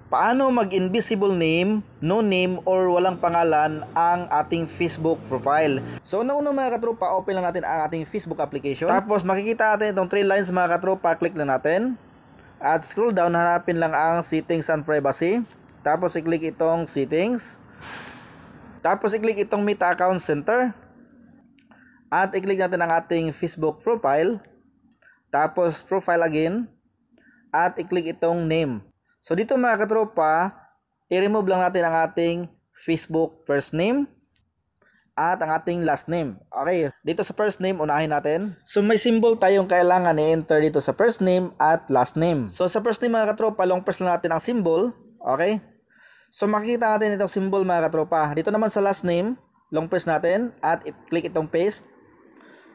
Paano mag-invisible name, no name, or walang pangalan ang ating Facebook profile? So una mga katropa, open lang natin ang ating Facebook application. Tapos makikita natin itong 3 lines mga katropa, click lang natin. At scroll down, hanapin lang ang settings and privacy. Tapos i-click itong settings. Tapos i-click itong Meet Account Center. At i-click natin ang ating Facebook profile. Tapos profile again. At i-click itong name. So dito mga katropa, i-remove lang natin ang ating Facebook first name at ang ating last name. Okay, dito sa first name, unahin natin. So may symbol tayong kailangan i-enter dito sa first name at last name. So sa first name mga katropa, long press lang natin ang symbol. Okay, so makikita natin itong symbol mga katropa. Dito naman sa last name, long press natin at i-click itong paste.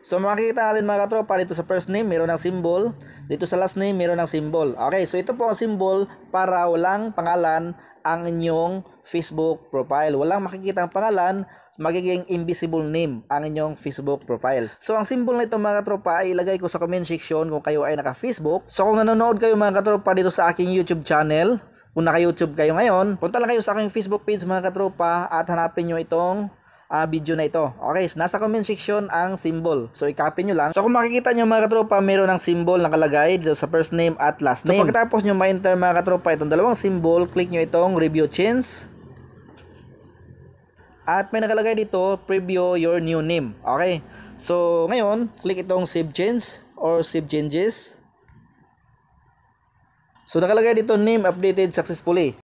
So makikita natin mga katropa, dito sa first name meron ng symbol, dito sa last name meron ng symbol. Okay, so ito po ang symbol para walang pangalan ang inyong Facebook profile. Walang makikita ang pangalan, magiging invisible name ang inyong Facebook profile. So ang symbol na ito mga katropa ay ilagay ko sa comment section kung kayo ay naka-Facebook. So kung nanonood kayo mga katropa dito sa aking YouTube channel, kung naka-YouTube kayo ngayon, punta lang kayo sa aking Facebook page mga katropa at hanapin nyo itong video na ito. Okay, so nasa comment section ang symbol. So i-copy nyo lang. So kung makikita nyo mga katropa, meron ng symbol nakalagay dito sa first name at last name. So pagkatapos nyo ma-enter mga katropa itong dalawang symbol, click nyo itong review change. At may nakalagay dito, preview your new name. Okay, so ngayon, click itong save change or save changes. So nakalagay dito, name updated successfully.